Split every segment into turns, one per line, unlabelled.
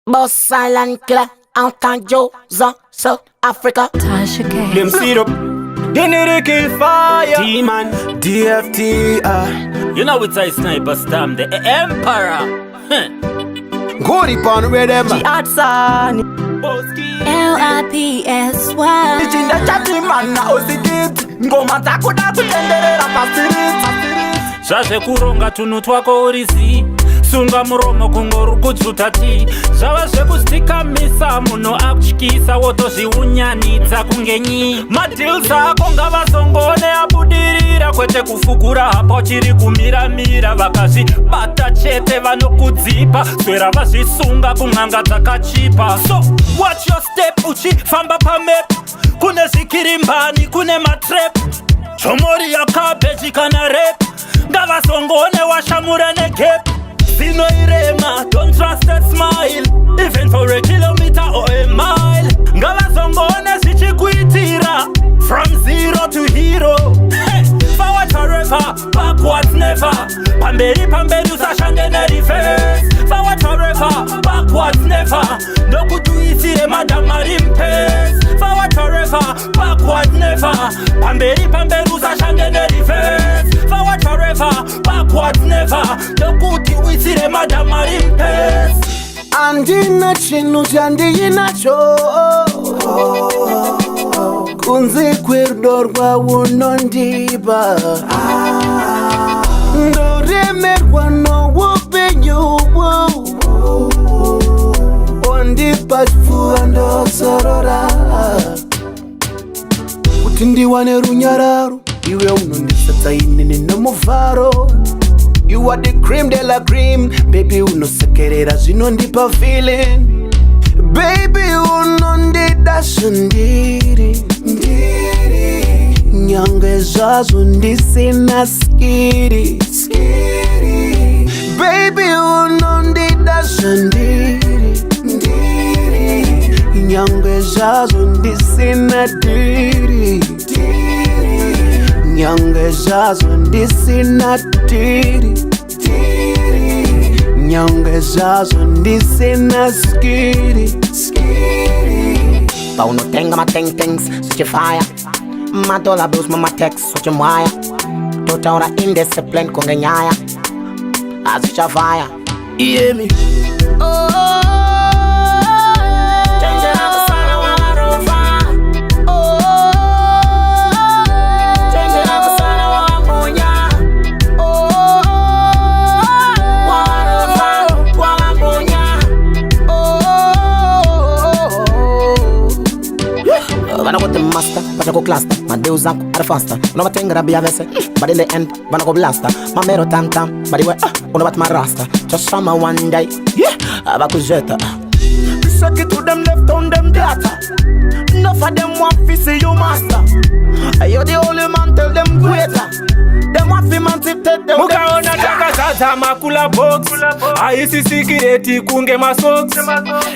Boss silent killer, Anton Jones, South Africa.
Tasha K.
Them see up. They need to kill fire. T-Man, DFT.
You know it's a sniper stamp, the Emperor.
Go deep on where them.
G-Hudson.
L-I-P-S-Y.
It's in the chatty man now, see it. Ngoma zako da kutenderera pasiriti.
Zvazve kuronga tunhu twako urizi sunga muromo kungori kudzuta ti zvava zvekustikamisa munhu akutyisa wotozviunyanidza kunge nyi madils ako ngavazongone abudirira kwete kufugura hapa uchiri kumiramira vakazvibata chete vanokudzipa swera vazvisunga kun'anga dzakachipa so watch your step uchifamba pamep kune zvikirimbani kune matrep chomori yakabeji kana rep ngavazongone washamura negap zinoirema don't trust that smile even for a kilometer or a mile ngavazongone zvichikuitira from zero to hero forward forever backwards never pamberi usashande nereverse forward forever backwards never ndokuti uisire madamari mpes forward forever backwards never pamberi usashande nereverse forward forever backwards never ndokuti uisire madamari mpes
andina chinhu chandinacho kunze kwerudo rwaunondipa ndoremerwa noupenyu ondipa chipfuva ndozorora kuti ndiwane runyararo iwe unondisatsa inini nomuvharo. You are the cream de la cream. Baby unosekerera zvinondipa feeling. Baby unondida sundiri nyange zvazo ndisina skiri Baby unondida sundiri nyange zvazo ndisina diri nyange zvazo ndisina diri nyange zvazo ndisina skiri
Paunotenga mateng-tengs, suchifire Madola bills, mama text, suchimwaya Totaura indiscipline kunge nyaya Azuchavaya
hear me.
Vana go the master, vana go cluster. My deals are faster. No my thing be a vessel, but in the end, vana go blaster. My mero tam tam, but the way uno bat my rasta. Just from my one day, yeah, abakujeta.
Suck it to them left on them data. Enough of them want to see you master. You're the only man, tell them greater. Them want to man to take them.
Mukaona takazadza makula box haisi sikireti kunge masocks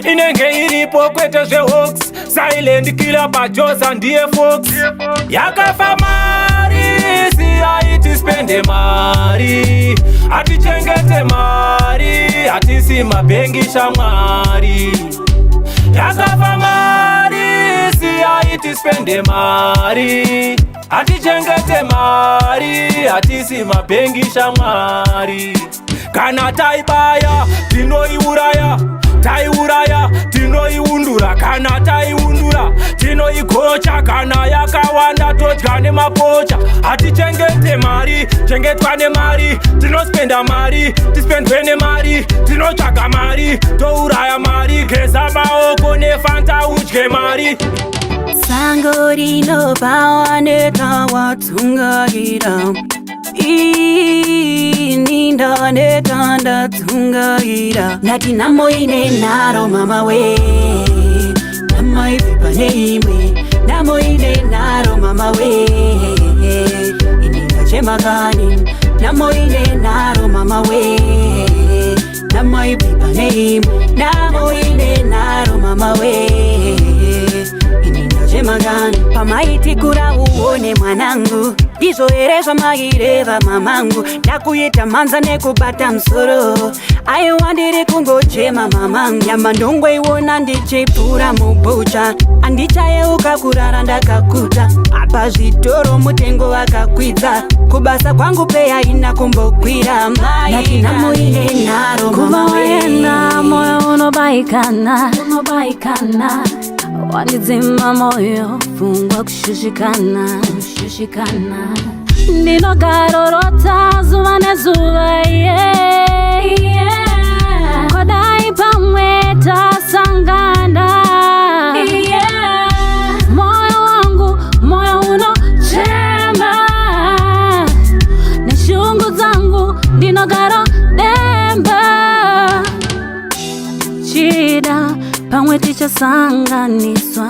inenge iripo kwete zvehox silent killer bajoza ndiye fox yakafa mari si haiti spende mari hatichengete mari hatisi mabengi shamwari yakafa mari si haiti spende mari hatichengete mari hatisi mabengi shamwari kana taibaya tinoiuraya taiuraya tinoiundura kana taiundura tinoigocha kana yakawanda todya nemapocha hatichengete mari chengetwa nemari tinospenda mari tispendwe nemari tinotsvaga mari touraya mari geza maoko nefanta udye mari
Sango rinopawa nekawatungaira Ninda nekanda tungaira Nati namo ine naro mama we Namo ipipa neimwe Namo ine naro mama we Ininga chemakani Namo ine naro mama we Namo ipipa neimwe Namo ine naro mama we chemagani pamaiti kura uone mwanangu ndizoerezva maireva mamangu ndakuita manza nekubata musoro aiwa ndiri kungochema mamangu nyama ndongoiona ndichipfuura mubucha andichayeuka kurara ndakakuta apa zvitoro mutengo wakakwidza kubasa kwangu peya ina kumbokwira mai namuine naro
kuvaenda moyo unobaikana wandidzima moyo fungwa kushushikana ndinogarorota zuva nezuva kodai pamwe tasangana moyo unochema neshungu dzangu ndinogaro demba chida pamwe tichasanganiswa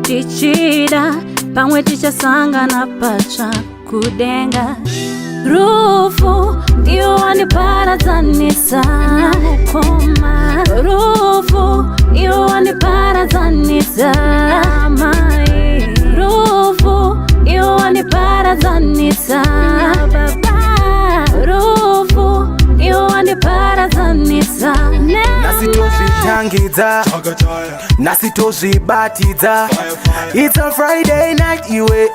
tichida pamwe tichasangana patsva kudenga rufu ndiyo wandiparadzanisa koma rufu ndiyo wandiparadzanisa mai rufu ndiyo wandiparadzanisa baba rufu ndiyo wandiparadzanisa
nasitozvitangidza nasitozvibatidza it's a Friday night iwe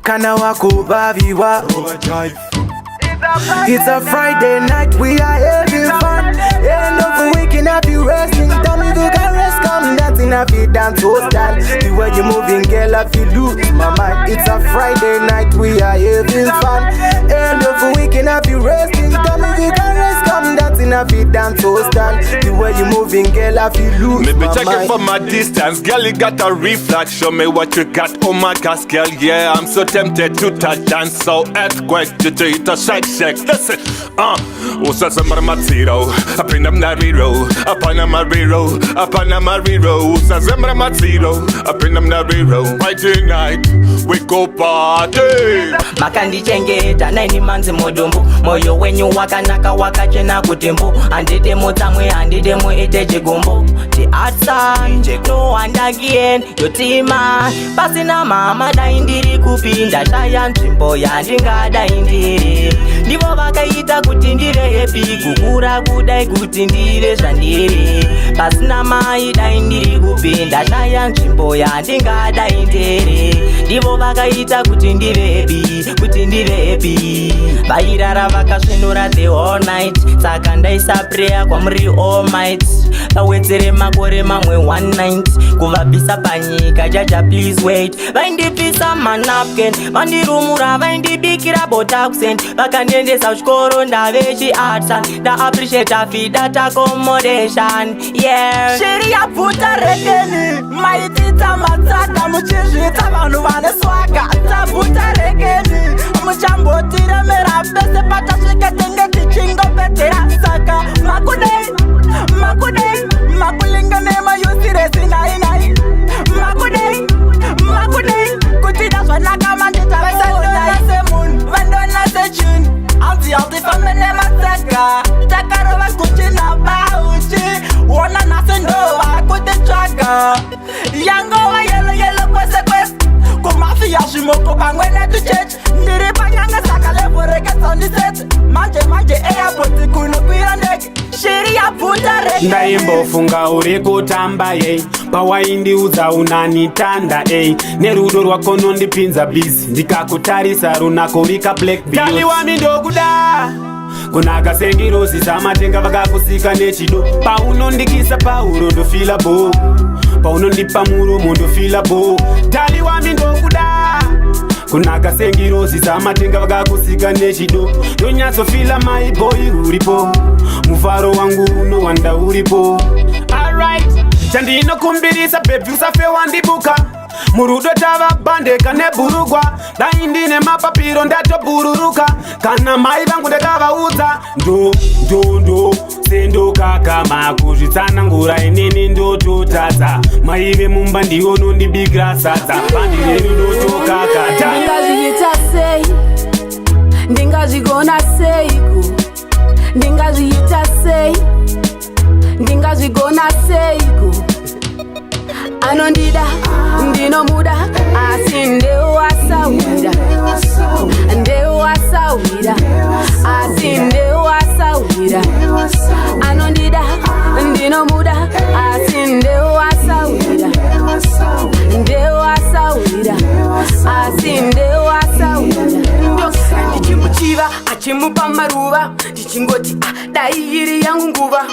kana wakuvaviwa it's a Friday night we are having fun end of the week and have you resting tell me you can rest come dancing have you dance so style the way you moving girl I feel lose my mind it's a Friday night we are having fun end of the week and have you resting tell me you can rest come dancing have you dance so style the way you moving girl I feel lose my mind
maybe check it from a distance girl you got a reflex show me what you got oh my gosh girl yeah I'm so tempted to touch dance so earthquake to treat a shake listen usazamara matsiro apinda mnariro apana mariro usazamara matsiro apinda mnariro Friday night we go party
makandichengeta naini manzi modumbu moyo wenyu wakanaka wakachena kutembo handidemo tsamwe handidemo ite chigumbo ti atsan no and again yotima pasina mama dai ndiri kupinda shaya nzvimbo yandingadai ndiri ndivo vakaita kuti ndire happy kukura kudai kuti ndire zvandiri pasina mai dai ndiri kupinda shaya nzvimbo yandingadai ndiri ndivo vakaita kuti ndire happy vairara vakasvinura the whole night saka ndaisa prayer kwamuri all might vawedzere makore mamwe 1 night kuvabvisa panyika jaja please wait vaindipisa manapken vandirumura vaindibikira botakusen vakandiendesa kuchikoro ndavechiartsan ndaappreciate feedback accommodation yeah shiri yabvuta rekeni maitita matsaka muchizvita vanhu vane swaga tabvuta rekeni muchambotiremera pese patasvike tenge tichingopetera saka makudei makulinganema yusiresi nainai makudei kutida zvanaka manditavasemunhu vandona sechuni auzialtifamene matsaka takarova kuchina bauchi wona nasendova kutitsvaga yangova yelo kwese kumafia zvimoko pamwe netuchechi ndiri panyanga saka levoreketsandiseti manje airport kunokwira ndege shiri yabvuta reke
ndaimbofunga uri kutamba yei pawaindiudza unanitanda ei nerudo rwako nondipinza bizi ndikakutarisa runako rika black tali wami ndokuda kunaka sengirozi zamatenga vakakusika nechido paunondikisa pauro ndofila bo paunondipa muromo ndofila bo tali wami ndokuda kunaka sengirozi zamatenga vakakusika nechido ndonyatsofila maiboyi uripo mufaro wangu unowanda uripo alright chandinokumbirisa bebi usafe wandibuka murudo tavabandeka neburugwa dai ndine mapapiro ndatobururuka kana mai vangu ndakavaudza ndo sendokakama kuzvitsanangura inini ndototadza maive mumba ndiwo nondibikira sadza bandi renu ndotokakata
ndingazviita sei ndingazvigona seiku ndingazviita sei ndingazvigona seiku
anondida ndinomuda asi ndewasawira ndewasawira asi ndewasawira anondida ndinomuda asi ndewasawira ndewasawira asi ndewasawira ndichimuchiva achimupa maruva ndichingoti dai iri yangu nguva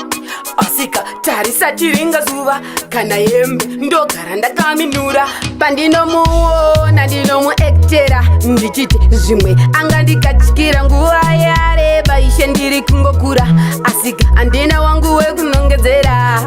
asika tarisa chiringa zuva kana hembe ndogara ndakaminura pandinomuona ndinomuektera ndichiti zvimwe angandikatyira nguva yareba ishe ndiri kungokura asika handina wangu wekunongedzera